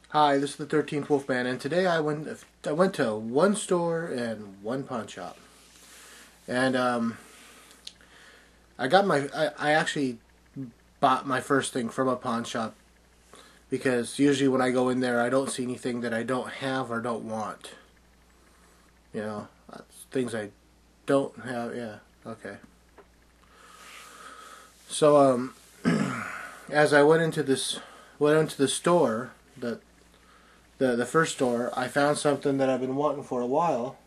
Hi, this is the 13th Wolfman, and today I went to one store and one pawn shop, and I actually bought my first thing from a pawn shop because usually when I go in there I don't see anything that I don't have or don't want. Things I don't have. Yeah, okay. So as I went into the store, the first store, I found something that I've been wanting for a while.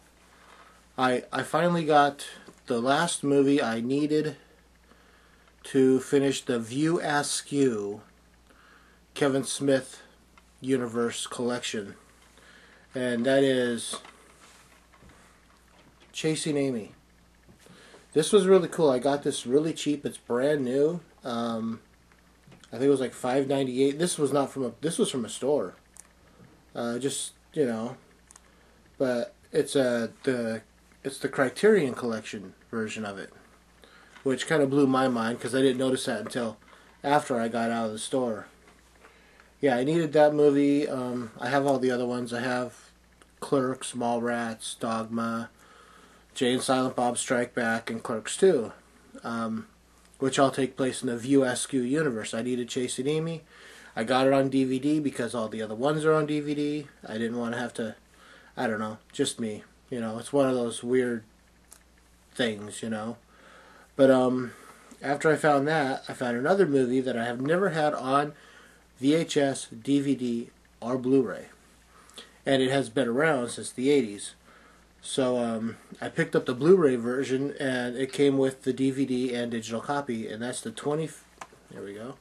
I finally got the last movie I needed to finish the View Askew Kevin Smith Universe collection, and that is Chasing Amy. This was really cool. I got this really cheap. It's brand new. I think it was like $5.98. This was not from a. This was from a store. Just but it's the Criterion Collection version of it, which kind of blew my mind because I didn't notice that until after I got out of the store. Yeah, I needed that movie. I have all the other ones. I have Clerks, Mallrats, Dogma, Jay and Silent Bob Strike Back, and Clerks 2, which all take place in the View Askew universe. I needed Chasing Amy. I got it on DVD because all the other ones are on DVD. I didn't want to have to, I don't know, just me. It's one of those weird things. But after I found that, I found another movie that I have never had on VHS, DVD, or Blu-ray. And it has been around since the 80s. So I picked up the Blu-ray version, and it came with the DVD and digital copy, and that's the there we go.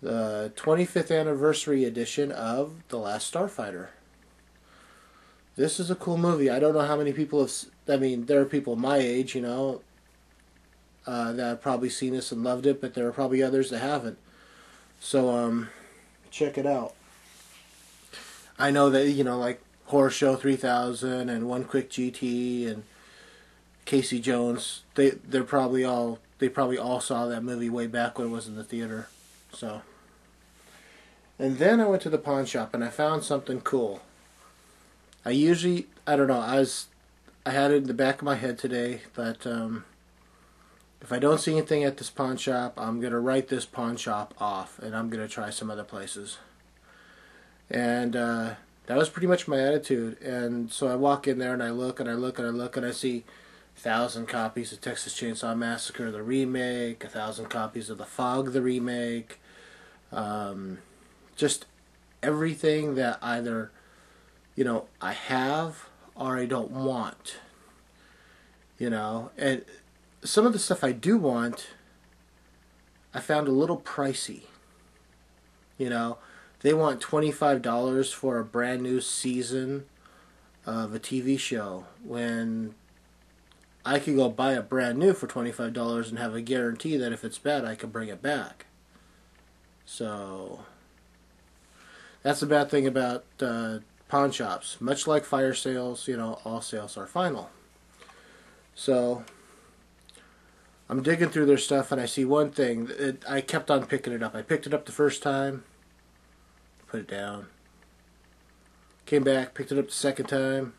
The 25th anniversary edition of The Last Starfighter. This is a cool movie. I don't know how many people have. I mean, there are people my age, that have probably seen this and loved it, but there are probably others that haven't. So, check it out. I know that like Horror Show 3000 and One Quick GT and Casey Jones. They probably all saw that movie way back when it was in the theater. So. And then I went to the pawn shop and I found something cool. I don't know, I had it in the back of my head today that if I don't see anything at this pawn shop, I'm going to write this pawn shop off and I'm going to try some other places. And that was pretty much my attitude. And so I walk in there and I look and I look and I look and I see 1,000 copies of Texas Chainsaw Massacre, the remake, 1,000 copies of The Fog, the remake, just everything that either, I have or I don't want. And some of the stuff I do want, I found a little pricey. They want $25 for a brand new season of a TV show when I could go buy a brand new for $25 and have a guarantee that if it's bad, I can bring it back. So that's the bad thing about pawn shops. Much like fire sales, all sales are final. So I'm digging through their stuff and I see one thing. I kept on picking it up. I picked it up the first time, put it down. Came back, picked it up the second time,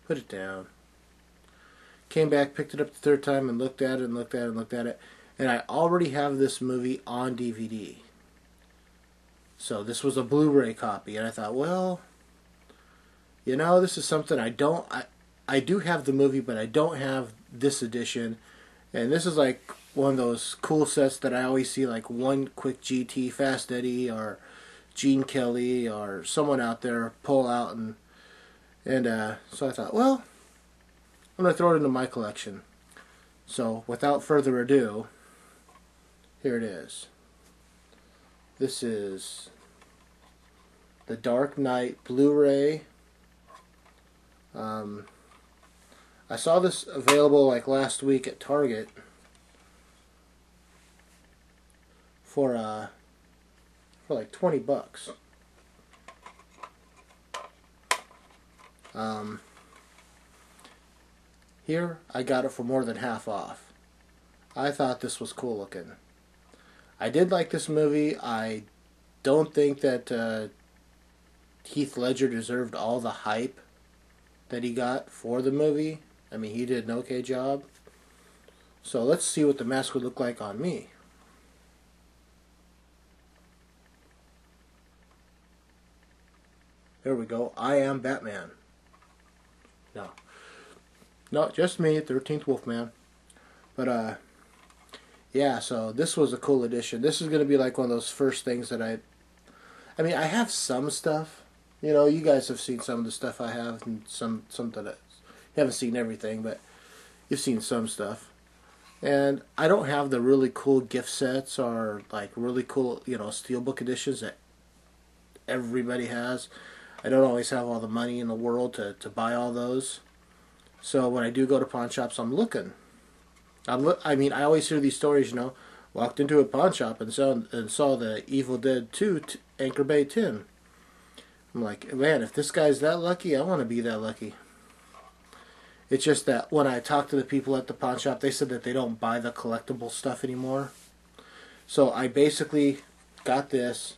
put it down. Came back, picked it up the third time and looked at it and looked at it and looked at it. And I already have this movie on DVD. So this was a Blu-ray copy, and I thought, well, this is something I do have the movie, but I don't have this edition. And this is like one of those cool sets that I always see, like One Quick GT, Fast Eddie, or Gene Kelly, or someone out there pull out, and so I thought, well, I'm going to throw it into my collection. So without further ado, here it is. This is the Dark Knight Blu-ray. I saw this available like last week at Target for like $20. Here I got it for more than half off. I thought this was cool looking. I did like this movie. I don't think that Heath Ledger deserved all the hype that he got for the movie. I mean, he did an okay job. So let's see what the mask would look like on me. There we go. I am Batman. No. No, just me, 13th Wolfman. But, yeah, so this was a cool addition. This is going to be like one of those first things that I mean, I have some stuff. You know, you guys have seen some of the stuff I have, and some that you haven't seen everything, but you've seen some stuff. And I don't have the really cool gift sets or like really cool, you know, steelbook editions that everybody has. I don't always have all the money in the world to buy all those. So when I do go to pawn shops, I'm looking. I mean, I always hear these stories, you know. Walked into a pawn shop and saw the Evil Dead 2 Anchor Bay tin. I'm like, man, if this guy's that lucky, I want to be that lucky. It's just that when I talk to the people at the pawn shop, they said that they don't buy the collectible stuff anymore. So I basically got this,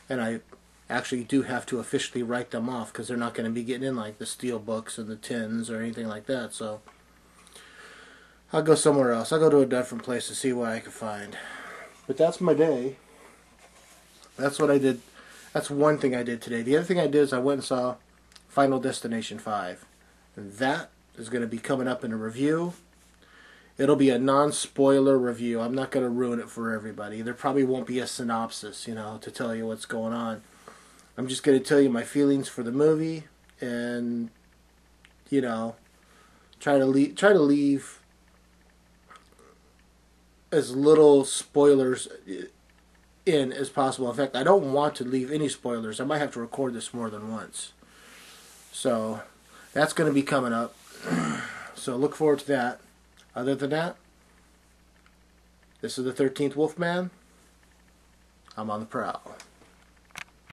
and I actually do have to officially write them off because they're not going to be getting in like the steel books and the tins or anything like that. So I'll go somewhere else. I'll go to a different place to see what I can find. But that's my day. That's what I did. That's one thing I did today. The other thing I did is I went and saw Final Destination 5. And that is going to be coming up in a review. It'll be a non-spoiler review. I'm not going to ruin it for everybody. There probably won't be a synopsis, you know, to tell you what's going on. I'm just going to tell you my feelings for the movie and, you know, try to leave as little spoilers in as possible. In fact, I don't want to leave any spoilers. I might have to record this more than once. So that's going to be coming up. So look forward to that. Other than that, this is the 13th Wolfman. I'm on the prowl.